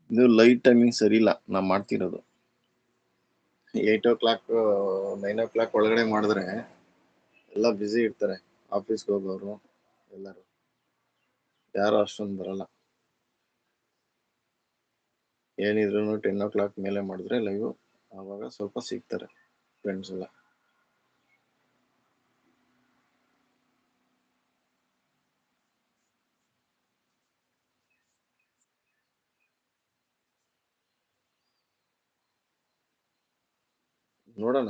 ಇದು light timing ಸರಿ ಇಲ್ಲ ನಾ ಮಾಡ್ತಿರೋದು. 8 o'clock 9 o'clock ಒಳಗಡೆ ಮಾಡಿದ್ರೆ ಎಲ್ಲ ಬ್ಯುಸಿ ಇರ್ತಾರೆ. ಆಫೀಸ್ಗೆ ಹೋಗೋರು ಎಲ್ಲರೂ. ಯಾರು ಅಷ್ಟೊಂದು ಬರಲ್ಲ. ಏನಿದ್ರು 10 o'clock ಮೇಲೆ ಮಾಡಿದ್ರೆ ಲೈವ್ ಆವಾಗ ಸ್ವಲ್ಪ ಸಿಗ್ತಾರೆ ಫ್ರೆಂಡ್ಸ್ ಎಲ್ಲ. ನೋಡೋಣ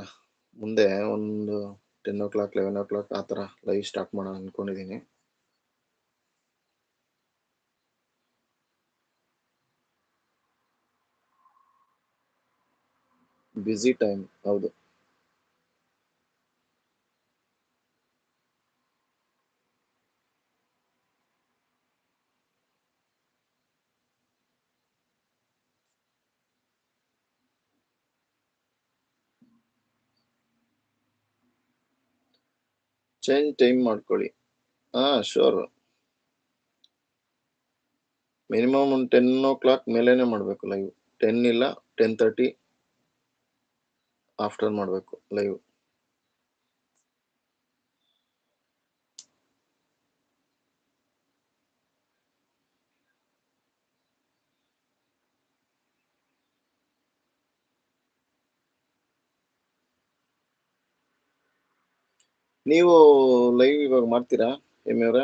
ಮುಂದೆ ಒಂದು 10 o'clock 11 o'clock ಆ ಥರ ಲೈವ್ ಸ್ಟಾರ್ಟ್ ಮಾಡೋಣ ಅನ್ಕೊಂಡಿದ್ದೀನಿ. ಬ್ಯುಸಿ ಟೈಮ್ ಹೌದು. ಚೇಂಜ್ ಟೈಮ್ ಮಾಡ್ಕೊಳ್ಳಿ. ಶೋರ್. ಮಿನಿಮಮ್ ಒಂದು 10 o'clock ಮೇಲೇನೆ ಮಾಡಬೇಕು ಲೈವ್. 10 ಇಲ್ಲ 10:30 ಆಫ್ಟರ್ ಮಾಡಬೇಕು ಲೈವ್. ನೀವು ಲೈವ್ ಇವಾಗ ಮಾಡ್ತೀರಾ ಎಮ್ಮೆ ಅವರೇ?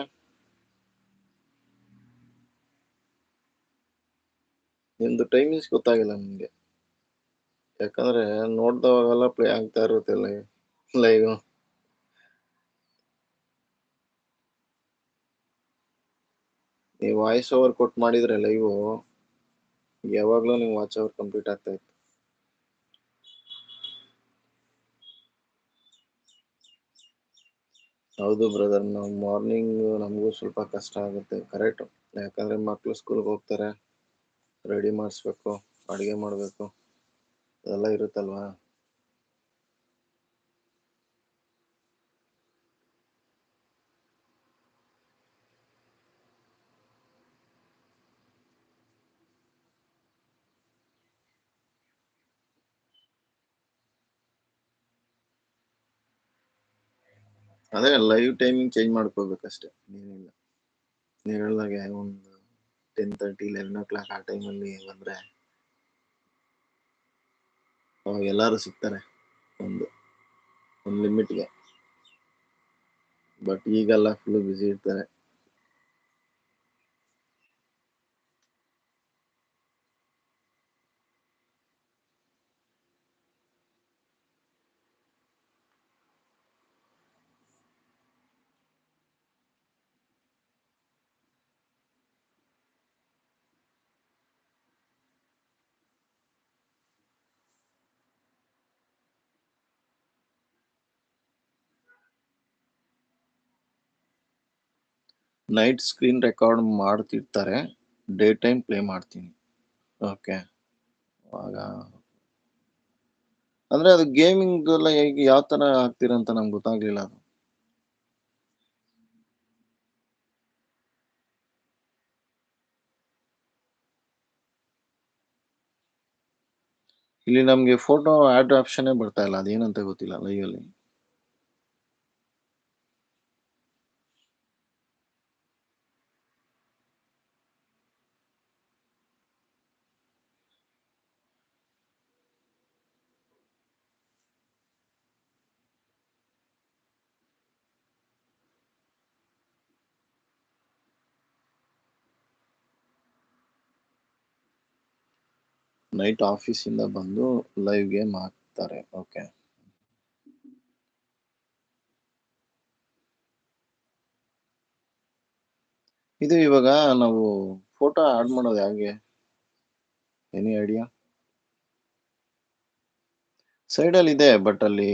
ನಿಮ್ದು ಟೈಮಿಂಗ್ಸ್ ಗೊತ್ತಾಗಿಲ್ಲ ನನಗೆ. ಯಾಕಂದ್ರೆ ನೋಡ್ದವಾಗೆಲ್ಲ ಪ್ಲೇ ಆಗ್ತಾ ಇರುತ್ತೆ ಲೈವ್. ನೀವು ವಾಯ್ಸ್ ಓವರ್ ಕೊಟ್ಟು ಮಾಡಿದ್ರೆ ಲೈವ್ ಯಾವಾಗಲೂ ನೀವು ವಾಚ್ ಅವರ್ ಕಂಪ್ಲೀಟ್ ಆಗ್ತಾ ಇತ್ತು. ಹೌದು ಬ್ರದರ್, ನಾವು ಮಾರ್ನಿಂಗ್ ನಮಗೂ ಸ್ವಲ್ಪ ಕಷ್ಟ ಆಗುತ್ತೆ ಕರೆಕ್ಟ್. ಯಾಕಂದ್ರೆ ಮಕ್ಕಳು ಸ್ಕೂಲ್ಗೆ ಹೋಗ್ತಾರೆ, ರೆಡಿ ಮಾಡಿಸ್ಬೇಕು, ಅಡುಗೆ ಮಾಡಬೇಕು, ಅದೆಲ್ಲ ಇರುತ್ತಲ್ವಾ. ಅದೇ ಲೈವ್ ಟೈಮಿಂಗ್ ಚೇಂಜ್ ಮಾಡ್ಕೋಬೇಕಷ್ಟೆ, ಏನಿಲ್ಲ. ನೀವು ಹೇಳ್ದಾಗೆ ಒಂದು 10:30 11 o'clock ಆ ಟೈಮಲ್ಲಿ ಬಂದರೆ ಅವಾಗ ಎಲ್ಲರೂ ಸಿಗ್ತಾರೆ ಒಂದು ಒಂದು ಲಿಮಿಟ್ಗೆ. ಬಟ್ ಈಗೆಲ್ಲ ಫುಲ್ ಬ್ಯುಸಿ ಇರ್ತಾರೆ. ನೈಟ್ ಸ್ಕ್ರೀನ್ ರೆಕಾರ್ಡ್ ಮಾಡ್ತಿರ್ತಾರೆ, ಡೇ ಟೈಮ್ ಪ್ಲೇ ಮಾಡ್ತೀನಿ. ಓಕೆ. ಆವಾಗ ಅಂದ್ರೆ ಅದು ಗೇಮಿಂಗ್ ಎಲ್ಲ ಹೇಗೆ ಯಾವ ತರ ಆಗ್ತೀರಂತ ನಮ್ಗೆ ಗೊತ್ತಾಗ್ಲಿಲ್ಲ ಅದು. ಇಲ್ಲಿ ನಮ್ಗೆ ಫೋಟೋ ಆಡ್ ಆಪ್ಷನ್ ಬರ್ತಾ ಇಲ್ಲ, ಅದೇನಂತ ಗೊತ್ತಿಲ್ಲ ಲೈವ್ ಅಲ್ಲಿ. ನೈಟ್ ಆಫೀಸಿಂದ ಬಂದು ಲೈವ್ ಗೇಮ್ ಹಾಕ್ತಾರೆ. ಓಕೆ. ಇದು ಇವಾಗ ನಾವು ಫೋಟೋ ಆಡ್ ಮಾಡೋದು ಹೇಗೆ? Any idea? ಸೈಡಲ್ಲಿ ಇದೆ, ಬಟ್ ಅಲ್ಲಿ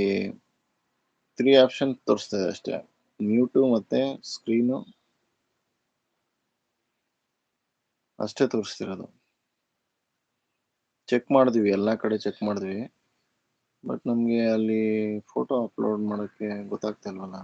3 ಆಪ್ಷನ್ ತೋರಿಸ್ತದೆ ಅಷ್ಟೇ. ಮ್ಯೂಟು ಮತ್ತೆ ಸ್ಕ್ರೀನು ಅಷ್ಟೇ ತೋರಿಸ್ತಿರೋದು. ಚೆಕ್ ಮಾಡಿದ್ವಿ, ಎಲ್ಲ ಕಡೆ ಚೆಕ್ ಮಾಡಿದ್ವಿ, ಬಟ್ ನಮಗೆ ಅಲ್ಲಿ ಫೋಟೋ ಅಪ್ಲೋಡ್ ಮಾಡೋಕ್ಕೆ ಗೊತ್ತಾಗ್ತಾ ಇಲ್ವಲ್ಲ.